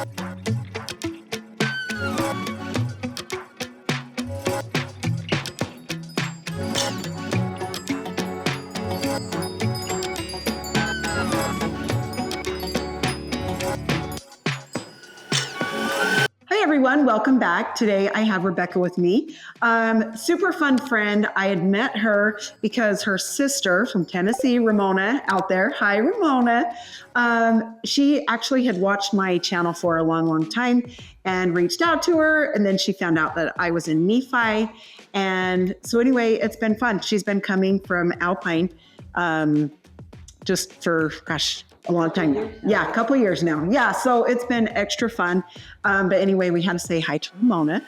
Hi everyone, welcome back. Today I have Rebecca with me. Super fun friend. I had met her because her sister from Tennessee, Ramona, out there. Hi Ramona. She actually had watched my channel for a long time and reached out to her, and then she found out that I was in Nephi. And so anyway, it's been fun. She's been coming from Alpine just for, gosh, a long time now. Yeah, a couple of years now. Yeah, so it's been extra fun. But anyway, we had to say hi to Ramona.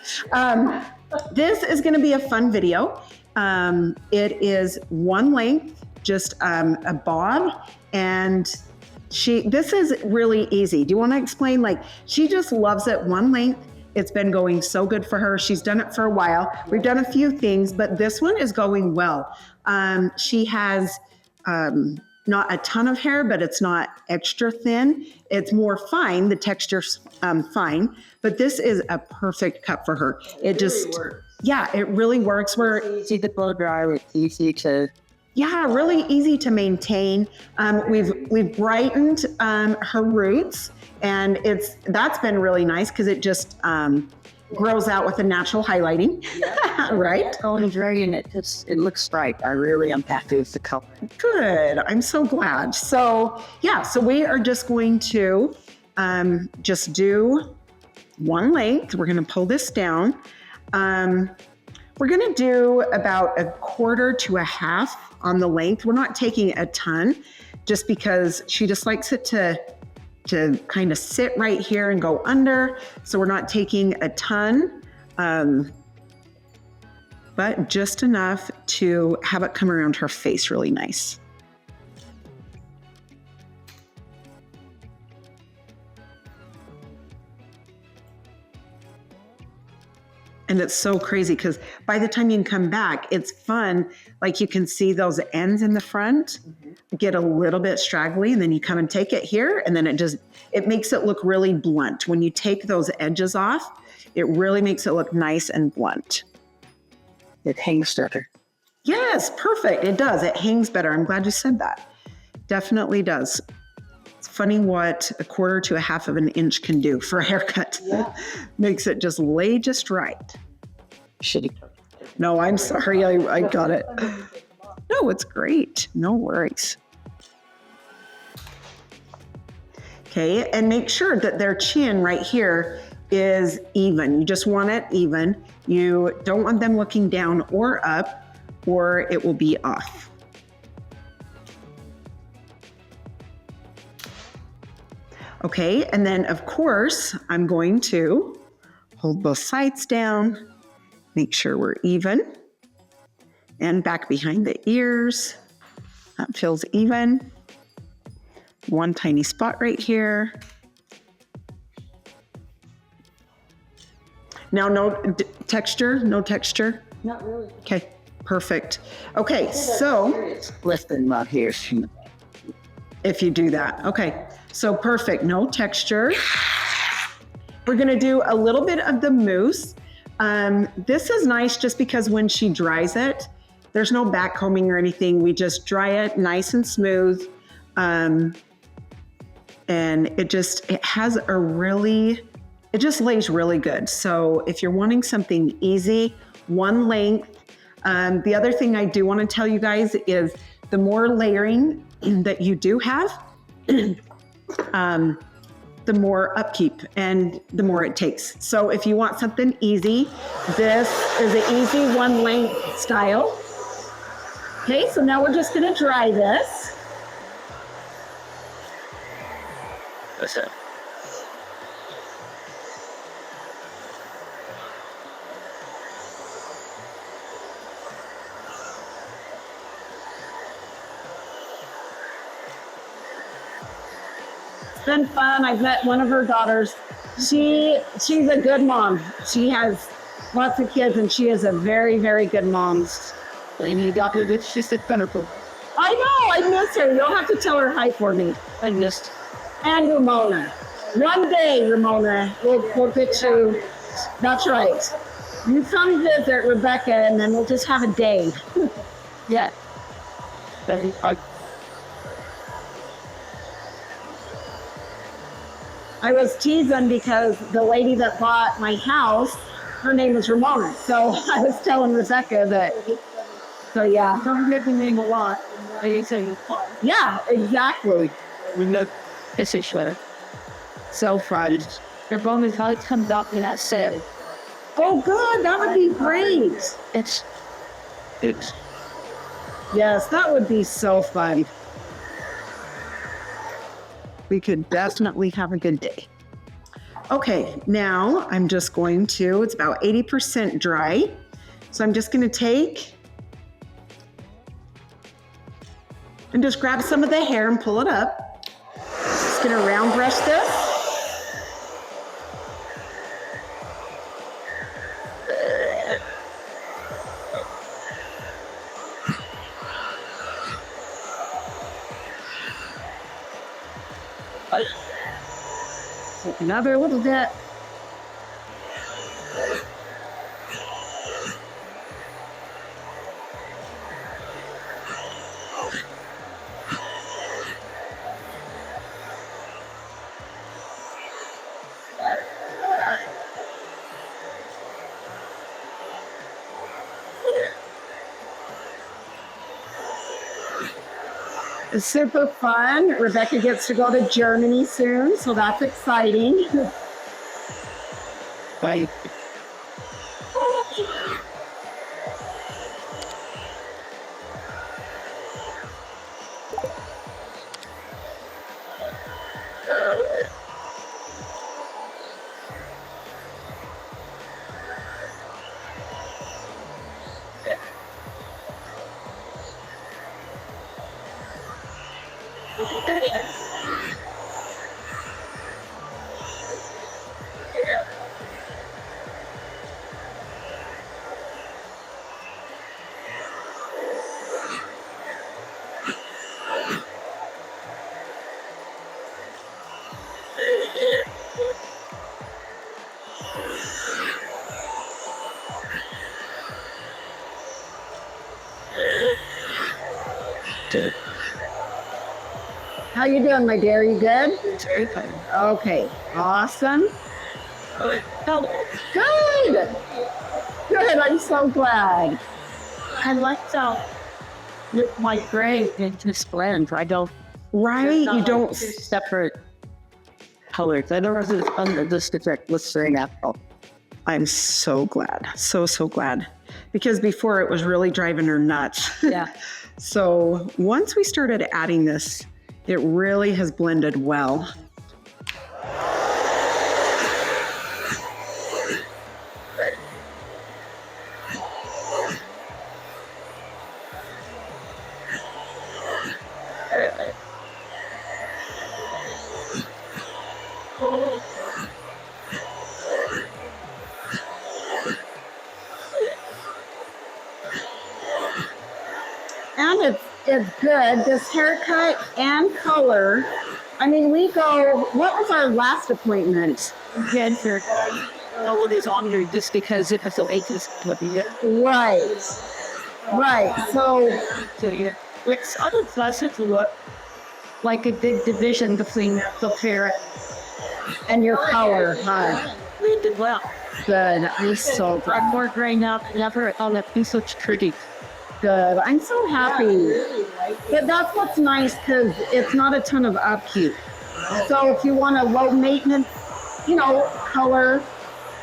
This is going to be a fun video. It is one length, just a bob, and this is really easy. Do you want to explain? Like, she just loves it one length. It's been going so good for her. She's done it for a while. We've done a few things, but this one is going well. She has not a ton of hair, but it's not extra thin. It's more fine. The texture's fine, but this is a perfect cut for her. It just, really works. Yeah, it really works. It's easy to blow dry. It's easy to. Yeah, really easy to maintain. We've brightened her roots, and that's been really nice because it just grows out with the natural highlighting, yeah. Right? Oh, and it looks bright. I really am happy with the color. Good. I'm so glad. So yeah, so we are just going to just do one length. We're going to pull this down. We're going to do about 1/4 to 1/2 on the length. We're not taking a ton just because she just likes it to kind of sit right here and go under. So we're not taking a ton, but just enough to have it come around her face really nice. And it's so crazy because by the time you can come back, it's fun. Like, you can see those ends in the front get a little bit straggly, and then you come and take it here, and then it makes it look really blunt. When you take those edges off, it really makes it look nice and blunt. It hangs better. Yes, perfect. It does. It hangs better. I'm glad you said that. Definitely does. It's funny what 1/4 to 1/2 of an inch can do for a haircut. Yeah. Makes it just lay just right. Shitty. No, I'm sorry. I got it. No, it's great. No worries. Okay, and make sure that their chin right here is even. You just want it even. You don't want them looking down or up, or it will be off. Okay, and then of course, I'm going to hold both sides down, make sure we're even, and back behind the ears. That feels even. One tiny spot right here. Now, no texture? No texture? Not really. Okay, perfect. Okay, so. Listen, not here. If you do that. Okay, so perfect. No texture. We're gonna do a little bit of the mousse. This is nice just because when she dries it, there's no back combing or anything. We just dry it nice and smooth. And it just lays really good. So if you're wanting something easy, one length. The other thing I do want to tell you guys is the more layering that you do have, the more upkeep and the more it takes. So if you want something easy, this is an easy one length style. Okay, so now we're just gonna dry this. That's it. It's been fun. I've met one of her daughters. She's a good mom. She has lots of kids, and she is a very, very good mom. And you got to this. She's wonderful. I know. I miss her. You'll have to tell her hi for me. I missed. And Ramona. One day, Ramona, we'll get you. That's right. You come visit Rebecca, and then we'll just have a day. Yeah. I was teasing because the lady that bought my house, her name was Ramona. So I was telling Rebecca that. So yeah. Don't get me name a lot. Yeah, exactly. We know this is sweater. So fun. Your bone is how it comes up in that set. Oh, good. That would be great. It's Yes, that would be so fun. We could definitely have a good day. Okay, now I'm just going to, it's about 80% dry. So I'm just going to take and just grab some of the hair and pull it up. Just going to round brush this. Take another little bit. It's super fun. Rebecca gets to go to Germany soon, so that's exciting. Bye. How you doing, my dear? You good? Very fun. Okay, awesome. Good. Good, I'm so glad. I like to with my gray into blend. I don't. Right, you don't. Separate colors. I don't know if under this effect. Let's say natural. I'm so glad. So glad. Because before it was really driving her nuts. Yeah. So once we started adding this, it really has blended well. And it's good. This haircut and color. I mean, we go, what was our last appointment? Again, for all of these on here just because it has so aches to be it. Right. Right. So Yeah. It's other classes look like a big division between the hair and your color, huh? we did well. Good. I'm so glad. I'm more gray now than ever on that piece of pretty. Good. I'm so happy. But that's what's nice because it's not a ton of upkeep. So if you want a low maintenance, color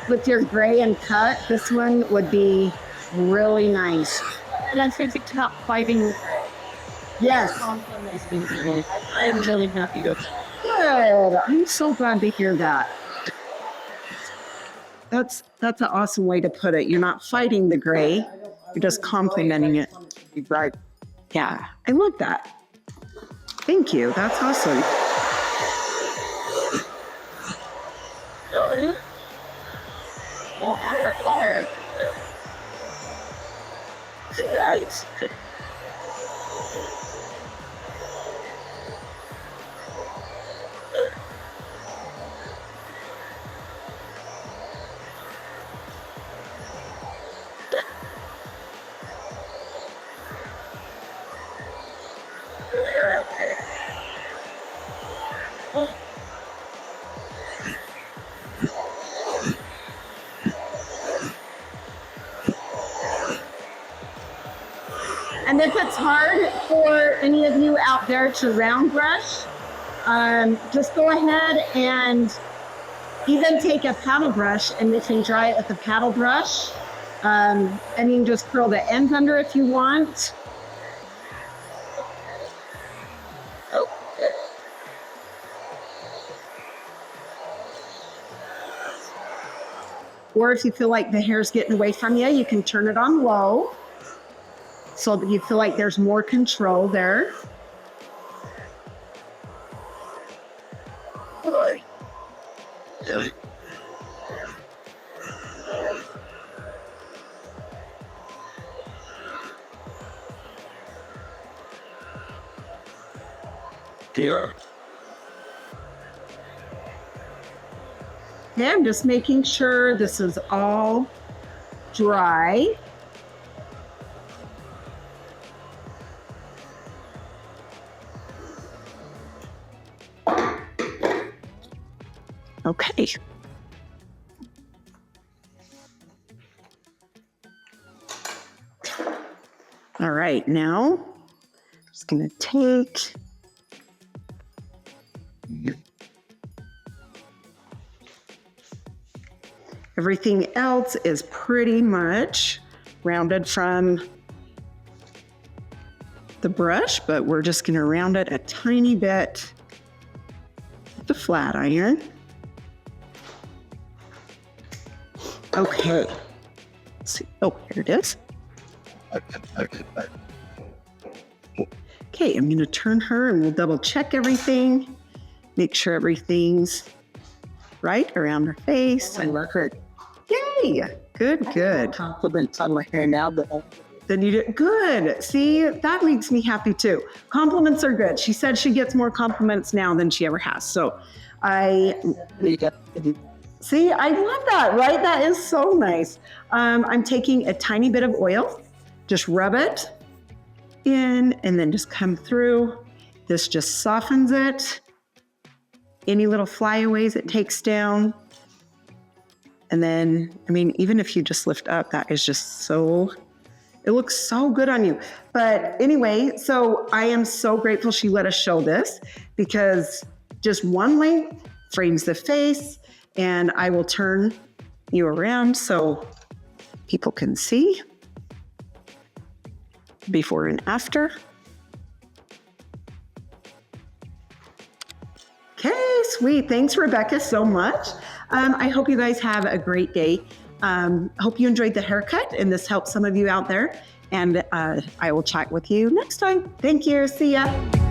with your gray and cut, this one would be really nice. And I think it's not fighting. Yes. I'm really happy. Good. I'm so glad to hear that. That's an awesome way to put it. You're not fighting the gray. You're just complementing it. Right. Yeah, I love that. Thank you. That's awesome. any of you out there to round brush, just go ahead and even take a paddle brush and you can dry it with a paddle brush. And you can just curl the ends under if you want. Or if you feel like the hair's getting away from you, you can turn it on low so that you feel like there's more control there. Here. Okay, I'm just making sure this is all dry. Okay. All right, now I'm just gonna take everything else is pretty much rounded from the brush, but we're just gonna round it a tiny bit with the flat iron. Okay. Let's see. Oh, here it is. Okay, I'm gonna turn her and we'll double check everything. Make sure everything's right around her face. I love her. Yay! Good, good. Compliments on my hair now, but Then you did good. See, that makes me happy too. Compliments are good. She said she gets more compliments now than she ever has. So see, I love that, right? That is so nice. I'm taking a tiny bit of oil, just rub it in and then just come through. This just softens it. Any little flyaways it takes down. And then, I mean, even if you just lift up, that is just so, it looks so good on you. But anyway, so I am so grateful she let us show this because just one length frames the face, and I will turn you around so people can see before and after. Okay, sweet. Thanks, Rebecca, so much. I hope you guys have a great day. Hope you enjoyed the haircut and this helped some of you out there. And I will chat with you next time. Thank you. See ya.